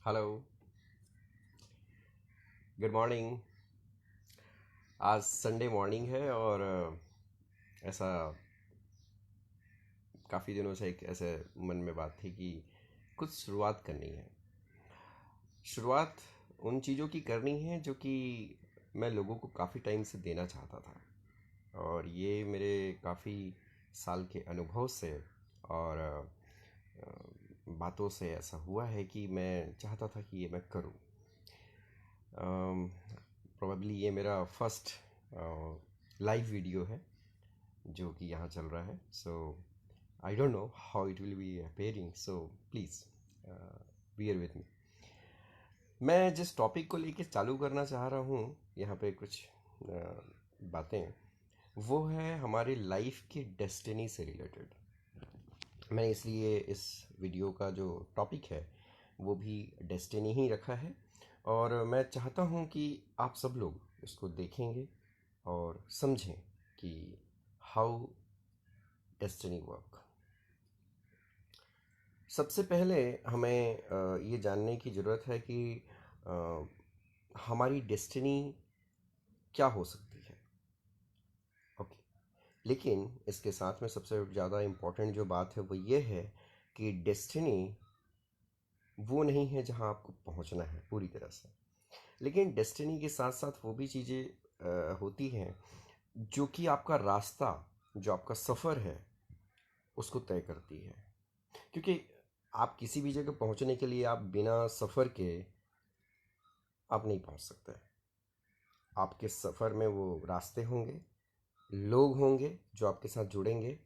Hello. Good morning. आज Sunday morning है और ऐसा काफ़ी दिनों से एक ऐसे मन में बात थी कि कुछ शुरुआत करनी है। शुरुआत उन चीज़ों की करनी है जो कि मैं लोगों को काफ़ी टाइम से देना चाहता था, और ये मेरे काफ़ी साल के अनुभव से और बातों से ऐसा हुआ है कि मैं चाहता था कि ये मैं करूं। प्रोबेबली ये मेरा फर्स्ट लाइव वीडियो है जो कि यहाँ चल रहा है। So I don't know how it will be appearing, so please bear with me. मैं जिस टॉपिक को लेके चालू करना चाह रहा हूँ यहाँ पे कुछ बातें, वो है हमारी लाइफ की डेस्टिनी से रिलेटेड। मैंने इसलिए इस वीडियो का जो टॉपिक है वो भी डेस्टिनी ही रखा है, और मैं चाहता हूँ कि आप सब लोग इसको देखेंगे और समझें कि हाउ डेस्टिनी वर्क। सबसे पहले हमें ये जानने की ज़रूरत है कि अ, हमारी डेस्टिनी क्या हो सकती है। ओके, लेकिन इसके साथ में सबसे ज़्यादा इम्पोर्टेंट जो बात है वो ये है कि डेस्टिनी वो नहीं है जहाँ आपको पहुँचना है पूरी तरह से, लेकिन डेस्टिनी के साथ साथ वो भी चीज़ें होती हैं जो कि आपका रास्ता, जो आपका सफ़र है, उसको तय करती है। क्योंकि आप किसी भी जगह पहुंचने के लिए आप बिना सफ़र के आप नहीं पहुंच सकते। आपके सफ़र में वो रास्ते होंगे, लोग होंगे जो आपके साथ जुड़ेंगे,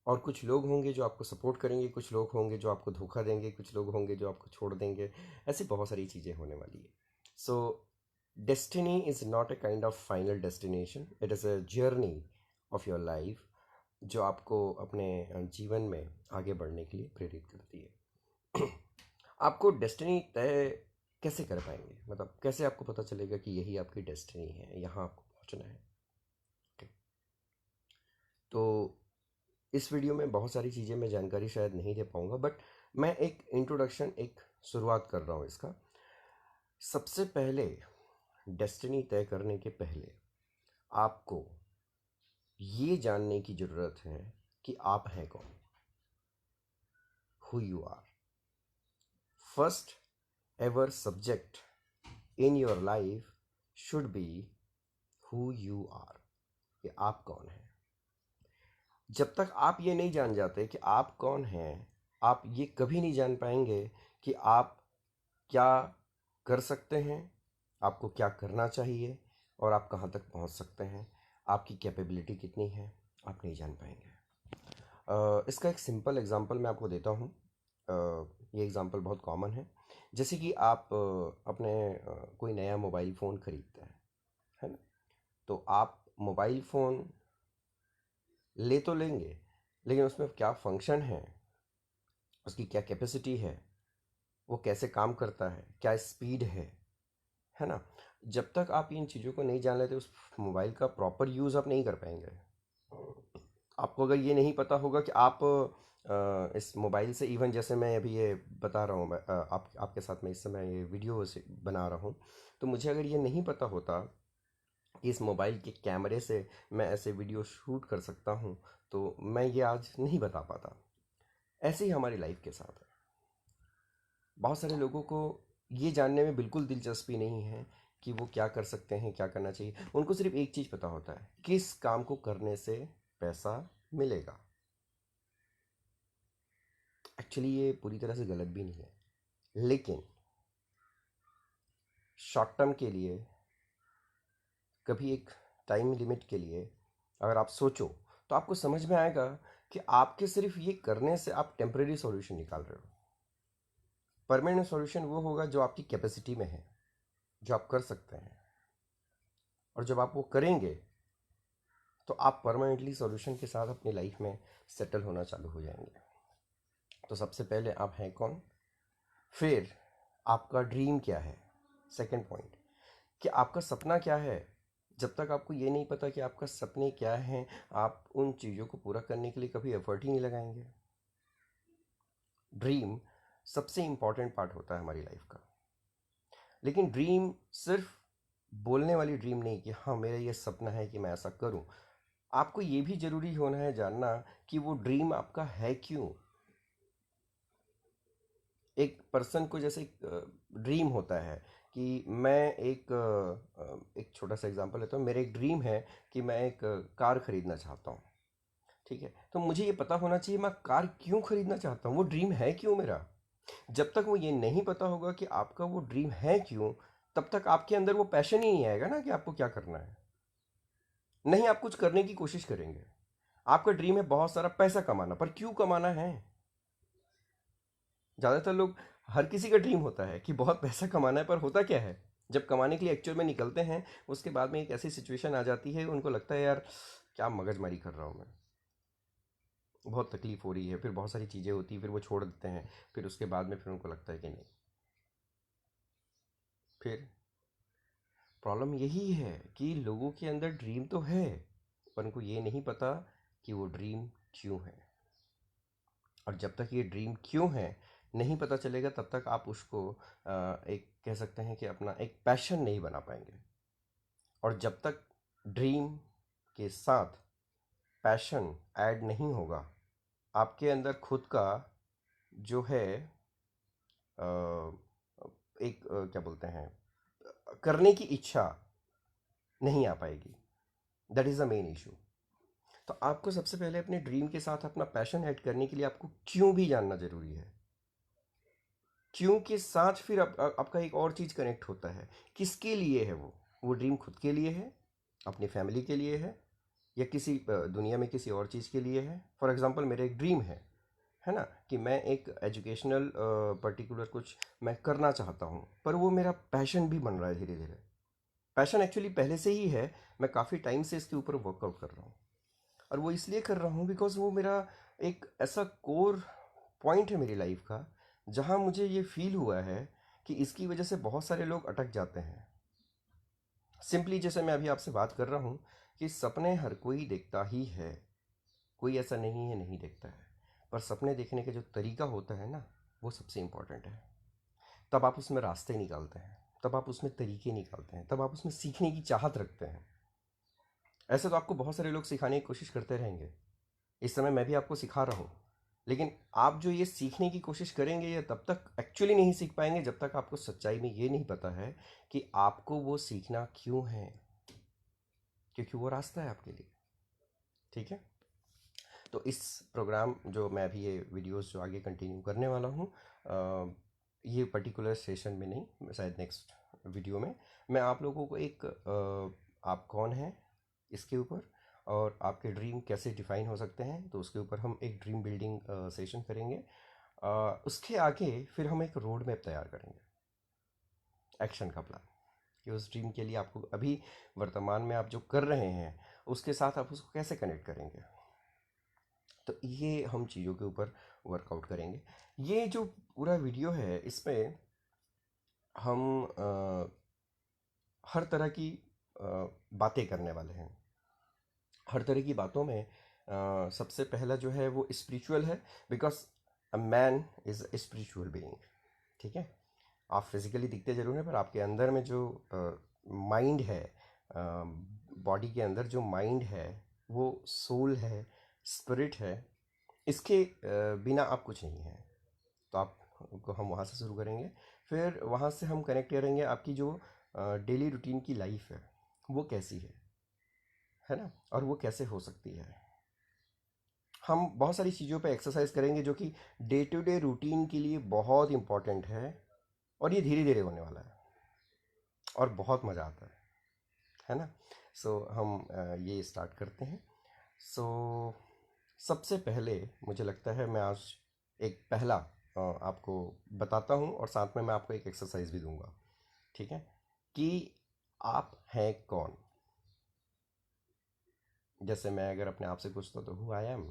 और कुछ लोग होंगे जो आपको सपोर्ट करेंगे, कुछ लोग होंगे जो आपको धोखा देंगे, कुछ लोग होंगे जो आपको छोड़ देंगे। ऐसी बहुत सारी चीज़ें होने वाली है। So destiny is not a kind of final destination, it is a journey of your life जो आपको अपने जीवन में आगे बढ़ने के लिए प्रेरित करती है। आपको डेस्टिनी तय कैसे कर पाएंगे, मतलब कैसे आपको पता चलेगा कि यही आपकी डेस्टिनी है, यहाँ आपको पहुँचना है। ओके, तो इस वीडियो में बहुत सारी चीज़ें मैं जानकारी शायद नहीं दे पाऊँगा, बट मैं एक इंट्रोडक्शन, एक शुरुआत कर रहा हूँ इसका। सबसे पहले डेस्टिनी तय करने के पहले आपको ये जानने की ज़रूरत है कि आप हैं कौन, who you are. First ever subject in your life should be who you are, कि आप कौन हैं। जब तक आप ये नहीं जान जाते कि आप कौन हैं, आप ये कभी नहीं जान पाएंगे कि आप क्या कर सकते हैं, आपको क्या करना चाहिए, और आप कहाँ तक पहुँच सकते हैं, आपकी कैपेबिलिटी कितनी है, आप नहीं जान पाएंगे। इसका एक सिंपल एग्जांपल मैं आपको देता हूँ। ये एग्जांपल बहुत कॉमन है। जैसे कि आप अपने कोई नया मोबाइल फ़ोन खरीदते हैं, है ना? तो आप मोबाइल फ़ोन ले तो लेंगे, लेकिन उसमें क्या फंक्शन है, उसकी क्या कैपेसिटी है, वो कैसे काम करता है, क्या स्पीड है ना? जब तक आप इन चीज़ों को नहीं जान लेते, उस मोबाइल का प्रॉपर यूज़ आप नहीं कर पाएंगे। आपको अगर ये नहीं पता होगा कि आप इस मोबाइल से, इवन जैसे मैं अभी ये बता रहा हूँ, मैं आपके साथ में इस समय ये वीडियो से बना रहा हूँ, तो मुझे अगर ये नहीं पता होता कि इस मोबाइल के कैमरे से मैं ऐसे वीडियो शूट कर सकता हूँ, तो मैं ये आज नहीं बता पाता। ऐसे ही हमारी लाइफ के साथ है। बहुत सारे लोगों को ये जानने में बिल्कुल दिलचस्पी नहीं है कि वो क्या कर सकते हैं, क्या करना चाहिए। उनको सिर्फ एक चीज़ पता होता है, किस काम को करने से पैसा मिलेगा। एक्चुअली ये पूरी तरह से गलत भी नहीं है, लेकिन शॉर्ट टर्म के लिए, कभी एक टाइम लिमिट के लिए अगर आप सोचो, तो आपको समझ में आएगा कि आपके सिर्फ ये करने से आप टेम्परेरी सॉल्यूशन निकाल रहे हो। परमानेंट सॉल्यूशन वो होगा जो आपकी कैपेसिटी में है, जो आप कर सकते हैं, और जब आप वो करेंगे तो आप परमानेंटली सॉल्यूशन के साथ अपनी लाइफ में सेटल होना चालू हो जाएंगे। तो सबसे पहले आप हैं कौन, फिर आपका ड्रीम क्या है, सेकंड पॉइंट, कि आपका सपना क्या है। जब तक आपको ये नहीं पता कि आपका सपने क्या हैं, आप उन चीज़ों को पूरा करने के लिए कभी एफर्ट ही नहीं लगाएंगे। ड्रीम, सबसे इम्पॉर्टेंट पार्ट होता है हमारी लाइफ का। लेकिन ड्रीम सिर्फ बोलने वाली ड्रीम नहीं कि हाँ मेरा ये सपना है कि मैं ऐसा करूं। आपको ये भी ज़रूरी होना है जानना कि वो ड्रीम आपका है क्यों। एक पर्सन को जैसे ड्रीम होता है कि मैं एक छोटा सा एग्जांपल लेता हूँ। मेरा एक ड्रीम है कि मैं एक कार खरीदना चाहता हूँ। ठीक है, तो मुझे ये पता होना चाहिए मैं कार क्यों खरीदना चाहता हूँ, वो ड्रीम है क्यों मेरा। जब तक वो ये नहीं पता होगा कि आपका वो ड्रीम है क्यों, तब तक आपके अंदर वो पैशन ही नहीं आएगा ना कि आपको क्या करना है। नहीं आप कुछ करने की कोशिश करेंगे। आपका ड्रीम है बहुत सारा पैसा कमाना, पर क्यों कमाना है। ज़्यादातर लोग, हर किसी का ड्रीम होता है कि बहुत पैसा कमाना है, पर होता क्या है जब कमाने के लिए एक्चुअल में निकलते हैं, उसके बाद में एक ऐसी सिचुएशन आ जाती है, उनको लगता है यार क्या मगजमारी कर रहा हूँ मैं, बहुत तकलीफ हो रही है, फिर बहुत सारी चीज़ें होती हैं, फिर वो छोड़ देते हैं। फिर उसके बाद में फिर उनको लगता है कि नहीं। फिर प्रॉब्लम यही है कि लोगों के अंदर ड्रीम तो है, पर उनको ये नहीं पता कि वो ड्रीम क्यों है। और जब तक ये ड्रीम क्यों है नहीं पता चलेगा, तब तक आप उसको एक कह सकते हैं कि अपना एक पैशन नहीं बना पाएंगे। और जब तक ड्रीम के साथ पैशन ऐड नहीं होगा, आपके अंदर खुद का जो है एक क्या बोलते हैं, करने की इच्छा नहीं आ पाएगी। That is the main issue. तो आपको सबसे पहले अपने ड्रीम के साथ अपना पैशन ऐड करने के लिए आपको क्यों भी जानना ज़रूरी है। क्यों के साथ फिर आपका एक और चीज़ कनेक्ट होता है, किसके लिए है वो ड्रीम खुद के लिए है, अपनी फैमिली के लिए है, या किसी दुनिया में किसी और चीज़ के लिए है। फॉर एग्जांपल मेरा एक ड्रीम है ना, कि मैं एक एजुकेशनल पर्टिकुलर कुछ मैं करना चाहता हूँ, पर वो मेरा पैशन भी बन रहा है धीरे धीरे। पैशन एक्चुअली पहले से ही है, मैं काफ़ी टाइम से इसके ऊपर वर्कआउट कर रहा हूँ। और वो इसलिए कर रहा हूँ बिकॉज वो मेरा एक ऐसा कोर पॉइंट है मेरी लाइफ का, जहाँ मुझे ये फील हुआ है कि इसकी वजह से बहुत सारे लोग अटक जाते हैं। सिंपली जैसे मैं अभी आपसे बात कर रहा हूँ कि सपने हर कोई देखता ही है, कोई ऐसा नहीं है नहीं देखता है, पर सपने देखने का जो तरीका होता है ना, वो सबसे इम्पोर्टेंट है। तब आप उसमें रास्ते निकालते हैं, तब आप उसमें तरीके निकालते हैं, तब आप उसमें सीखने की चाहत रखते हैं। ऐसे तो आपको बहुत सारे लोग सिखाने की कोशिश करते रहेंगे, इस समय मैं भी आपको सिखा रहा हूँ, लेकिन आप जो ये सीखने की कोशिश करेंगे ये तब तक एक्चुअली नहीं सीख पाएंगे जब तक आपको सच्चाई में ये नहीं पता है कि आपको वो सीखना क्यों है, क्योंकि वो रास्ता है आपके लिए। ठीक है, तो इस प्रोग्राम जो मैं अभी ये वीडियोस जो आगे कंटिन्यू करने वाला हूँ, ये पर्टिकुलर सेशन में नहीं, शायद नेक्स्ट वीडियो में मैं आप लोगों को एक आप कौन हैं इसके ऊपर, और आपके ड्रीम कैसे डिफाइन हो सकते हैं, तो उसके ऊपर हम एक ड्रीम बिल्डिंग सेशन करेंगे। उसके आगे फिर हम एक रोड मैप तैयार करेंगे, एक्शन का प्लान, कि उस ड्रीम के लिए आपको अभी वर्तमान में आप जो कर रहे हैं उसके साथ आप उसको कैसे कनेक्ट करेंगे। तो ये हम चीज़ों के ऊपर वर्कआउट करेंगे। ये जो पूरा वीडियो है इसमें हम हर तरह की बातें करने वाले हैं। हर तरह की बातों में सबसे पहला जो है वो स्पिरिचुअल है, because a man is a spiritual being. ठीक है, आप फिजिकली दिखते जरूर हैं, पर आपके अंदर में जो माइंड है, बॉडी के अंदर जो माइंड है, वो सोल है, स्पिरिट है, इसके बिना आप कुछ नहीं हैं। तो आपको हम वहाँ से शुरू करेंगे, फिर वहाँ से हम कनेक्ट करेंगे आपकी जो डेली रूटीन की लाइफ है वो कैसी है ना, और वो कैसे हो सकती है। हम बहुत सारी चीज़ों पे एक्सरसाइज करेंगे जो कि डे टू डे रूटीन के लिए बहुत इम्पॉर्टेंट है, और ये धीरे धीरे होने वाला है और बहुत मज़ा आता है ना। सो हम ये स्टार्ट करते हैं। सो सबसे पहले मुझे लगता है मैं आज एक पहला आपको बताता हूँ, और साथ में मैं आपको एक एक्सरसाइज भी दूंगा। ठीक है, कि आप हैं कौन। जैसे मैं अगर अपने आप से पूछता तो हु आई एम,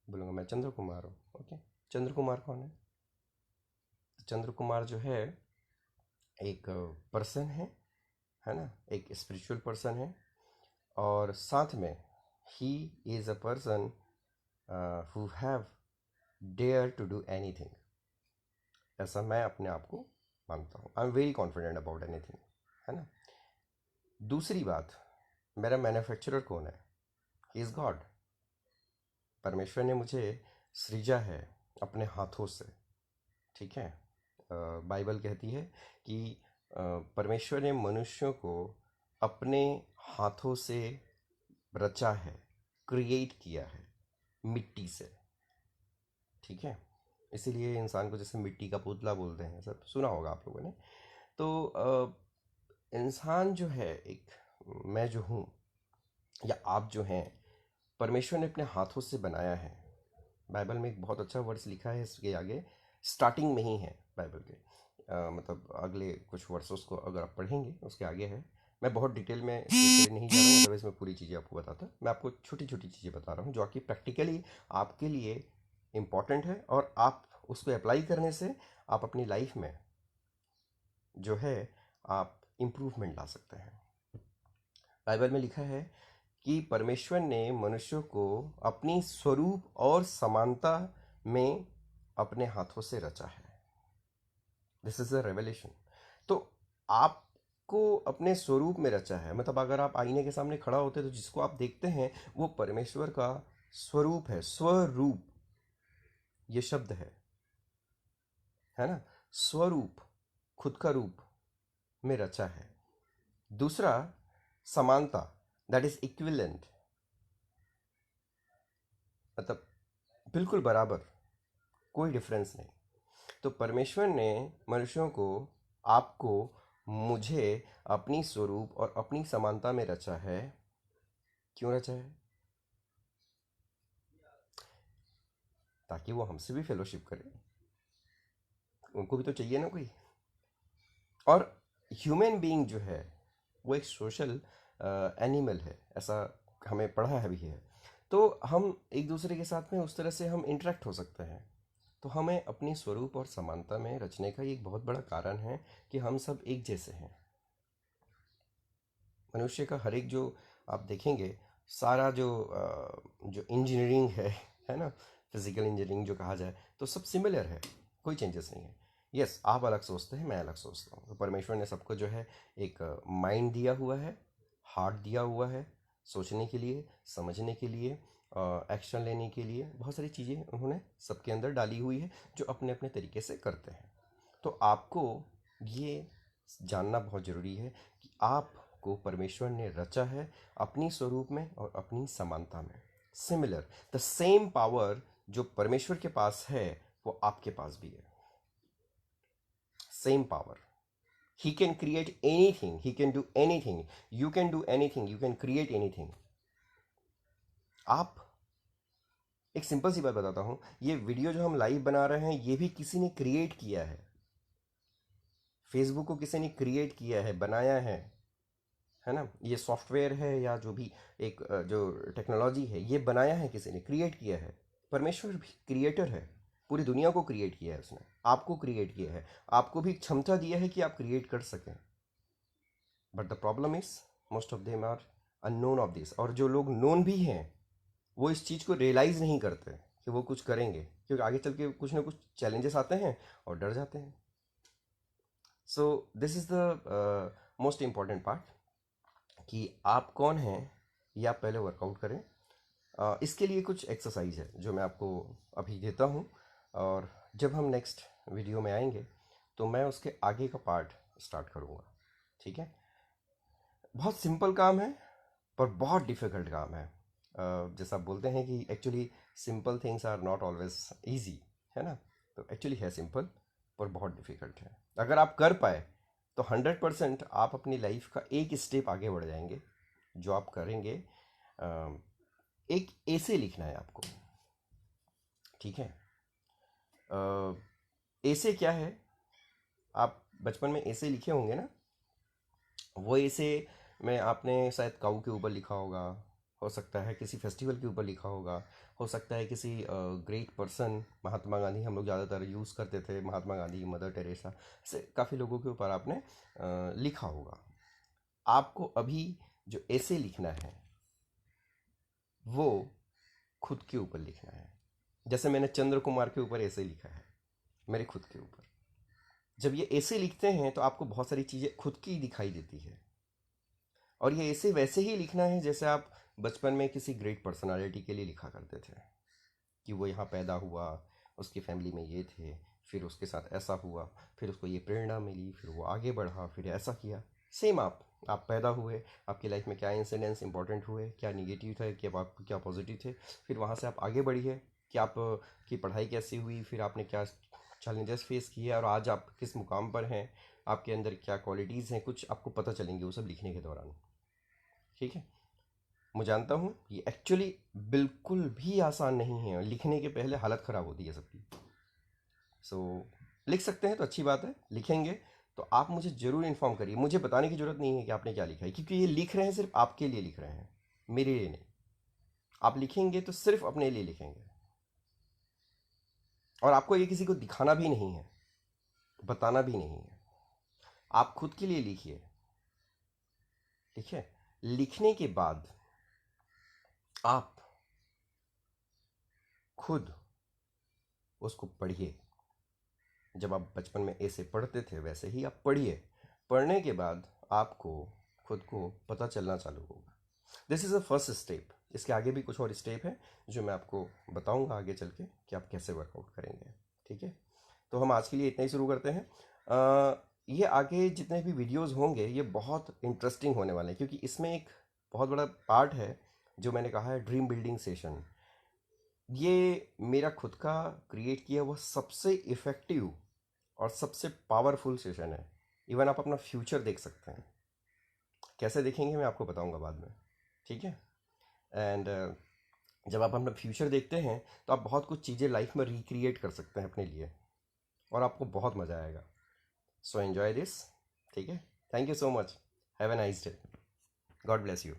बोलूँगा मैं चंद्र कुमार हूँ। ओके, चंद्र कुमार कौन है। तो चंद्र कुमार जो है एक पर्सन है ना, एक स्पिरिचुअल पर्सन है, और साथ में ही is a person who have dare to do anything. ऐसा मैं अपने आप को मानता हूँ। I am very confident about anything, है ना। दूसरी बात, मेरा मैन्युफैक्चरर कौन है? He is God. परमेश्वर ने मुझे सृजा है अपने हाथों से, ठीक है। बाइबल कहती है कि परमेश्वर ने मनुष्यों को अपने हाथों से रचा है, क्रिएट किया है मिट्टी से, ठीक है। इसीलिए इंसान को जैसे मिट्टी का पुतला बोलते हैं, सब सुना होगा आप लोगों ने। तो इंसान जो है, एक मैं जो हूँ या आप जो हैं, परमेश्वर ने अपने हाथों से बनाया है। बाइबल में एक बहुत अच्छा वर्ड्स लिखा है, इसके आगे स्टार्टिंग में ही है बाइबल के, मतलब अगले कुछ वर्ड्स को अगर आप पढ़ेंगे उसके आगे है। मैं बहुत डिटेल में इसके नहीं जा रहा हूँ, अदरवाइज मैं पूरी चीज़ें आपको बताता। मैं आपको छोटी छोटी चीज़ें बता रहा हूँ जो कि प्रैक्टिकली आपके लिए इम्पॉर्टेंट है, और आप उसको अप्लाई करने से आप अपनी लाइफ में जो है आप इम्प्रूवमेंट ला सकते हैं। बाइबल में लिखा है कि परमेश्वर ने मनुष्यों को अपनी स्वरूप और समानता में अपने हाथों से रचा है। This is a revelation. तो आपको अपने स्वरूप में रचा है, मतलब अगर आप आईने के सामने खड़ा होते तो जिसको आप देखते हैं वो परमेश्वर का स्वरूप है। स्वरूप ये शब्द है ना, स्वरूप, खुद का रूप में रचा है। दूसरा, समानता, दैट इज इक्विवेलेंट, मतलब बिल्कुल बराबर, कोई डिफरेंस नहीं। तो परमेश्वर ने मनुष्यों को, आपको, मुझे अपनी स्वरूप और अपनी समानता में रचा है। क्यों रचा है? ताकि वो हमसे भी फेलोशिप करे, उनको भी तो चाहिए ना कोई। और ह्यूमन बीइंग जो है वो एक सोशल एनिमल है, ऐसा हमें पढ़ा है भी है। तो हम एक दूसरे के साथ में उस तरह से हम इंटरेक्ट हो सकते हैं। तो हमें अपनी स्वरूप और समानता में रचने का एक बहुत बड़ा कारण है कि हम सब एक जैसे हैं। मनुष्य का हर एक जो आप देखेंगे, सारा जो इंजीनियरिंग है ना, फिजिकल इंजीनियरिंग जो कहा जाए, तो सब सिमिलर है, कोई चेंजेस नहीं है। यस, आप अलग सोचते हैं, मैं अलग सोचता हूँ। तो परमेश्वर ने सबको जो है एक माइंड दिया हुआ है, हार्ट दिया हुआ है, सोचने के लिए, समझने के लिए, एक्शन लेने के लिए, बहुत सारी चीज़ें उन्होंने सबके अंदर डाली हुई है जो अपने अपने तरीके से करते हैं। तो आपको ये जानना बहुत ज़रूरी है कि आपको परमेश्वर ने रचा है अपनी स्वरूप में और अपनी समानता में। सिमिलर, द सेम पावर जो परमेश्वर के पास है वो आपके पास भी है। Same power. He can create anything, he can do anything, you can do anything, you can create anything. आप, एक सिंपल सी बात बताता हूं, ये वीडियो जो हम लाइव बना रहे हैं ये भी किसी ने क्रिएट किया है। फेसबुक को किसी ने क्रिएट किया है, बनाया है ना। ये सॉफ्टवेयर है या जो भी एक जो टेक्नोलॉजी है, ये बनाया है किसी ने, क्रिएट किया है। परमेश्वर भी क्रिएटर है, पूरी दुनिया को क्रिएट किया है उसने, आपको क्रिएट किया है, आपको भी क्षमता दिया है कि आप क्रिएट कर सकें। But the problem is most of them are unknown of this. और जो लोग नोन भी हैं वो इस चीज़ को रियलाइज़ नहीं करते कि वो कुछ करेंगे, क्योंकि आगे चल के कुछ ना कुछ चैलेंजेस आते हैं और डर जाते हैं। So this is the most important part कि आप कौन हैं, ये आप पहले वर्कआउट करें। इसके लिए कुछ एक्सरसाइज है जो मैं आपको अभी देता हूँ, और जब हम नेक्स्ट वीडियो में आएंगे तो मैं उसके आगे का पार्ट स्टार्ट करूँगा, ठीक है। बहुत सिंपल काम है पर बहुत डिफ़िकल्ट काम है। जैसा आप बोलते हैं कि actually simple things are not always easy, है ना। तो एक्चुअली है सिंपल पर बहुत डिफ़िकल्ट है। अगर आप कर पाए तो 100% आप अपनी लाइफ का एक स्टेप आगे बढ़ जाएंगे। जो आप करेंगे, एक ऐसे लिखना है आपको, ठीक है। ऐसे क्या है, आप बचपन में ऐसे लिखे होंगे ना, वो ऐसे में आपने शायद काऊ के ऊपर लिखा होगा, हो सकता है किसी फेस्टिवल के ऊपर लिखा होगा, हो सकता है किसी ग्रेट पर्सन, महात्मा गांधी हम लोग ज़्यादातर यूज़ करते थे, महात्मा गांधी, मदर टेरेसा से काफ़ी लोगों के ऊपर आपने लिखा होगा। आपको अभी जो ऐसे लिखना है वो खुद के ऊपर लिखना है। जैसे मैंने चंद्र कुमार के ऊपर ऐसे लिखा है, मेरे खुद के ऊपर, जब ये ऐसे लिखते हैं तो आपको बहुत सारी चीज़ें खुद की दिखाई देती है। और ये ऐसे वैसे ही लिखना है जैसे आप बचपन में किसी ग्रेट पर्सनालिटी के लिए लिखा करते थे, कि वो यहाँ पैदा हुआ, उसकी फैमिली में ये थे, फिर उसके साथ ऐसा हुआ, फिर उसको ये प्रेरणा मिली, फिर वो आगे बढ़ा, फिर ऐसा किया। सेम आप पैदा हुए, आपकी लाइफ में क्या इंसिडेंट्स इंपॉर्टेंट हुए, क्या निगेटिव थे, क्या पॉजिटिव थे, फिर वहाँ से आप आगे बढ़िए कि आप की पढ़ाई कैसी हुई, फिर आपने क्या चैलेंजेस फेस किए और आज आप किस मुकाम पर हैं, आपके अंदर क्या क्वालिटीज़ हैं, कुछ आपको पता चलेंगे वो सब लिखने के दौरान। ठीक है। मैं जानता हूँ ये एक्चुअली बिल्कुल भी आसान नहीं है, लिखने के पहले हालत ख़राब होती है सबकी। सो लिख सकते हैं तो अच्छी बात है, लिखेंगे तो आप मुझे ज़रूर इन्फॉर्म करिए। मुझे बताने की ज़रूरत नहीं है कि आपने क्या लिखा है, क्योंकि ये लिख रहे हैं सिर्फ आपके लिए लिख रहे हैं, मेरे लिए नहीं। आप लिखेंगे तो सिर्फ अपने लिए लिखेंगे, और आपको ये किसी को दिखाना भी नहीं है, बताना भी नहीं है। आप खुद के लिए लिखिए। ठीक है। लिखने के बाद आप खुद उसको पढ़िए। जब आप बचपन में ऐसे पढ़ते थे वैसे ही आप पढ़िए। पढ़ने के बाद आपको खुद को पता चलना चालू होगा। This is a first step. इसके आगे भी कुछ और स्टेप है जो मैं आपको बताऊंगा आगे चल के कि आप कैसे वर्कआउट करेंगे। ठीक है। तो हम आज के लिए इतना ही शुरू करते हैं। ये आगे जितने भी वीडियोस होंगे ये बहुत इंटरेस्टिंग होने वाले हैं, क्योंकि इसमें एक बहुत बड़ा पार्ट है जो मैंने कहा है, ड्रीम बिल्डिंग सेशन। ये मेरा खुद का क्रिएट किया हुआ सबसे इफ़ेक्टिव और सबसे पावरफुल सेशन है। इवन आप अपना फ्यूचर देख सकते हैं। कैसे देखेंगे मैं आपको बताऊंगा बाद में। ठीक है। एंड जब आप अपना फ्यूचर देखते हैं तो आप बहुत कुछ चीज़ें लाइफ में रिक्रिएट कर सकते हैं अपने लिए, और आपको बहुत मज़ा आएगा। So enjoy this. ठीक है। Thank you so much. Have a nice day. God bless you.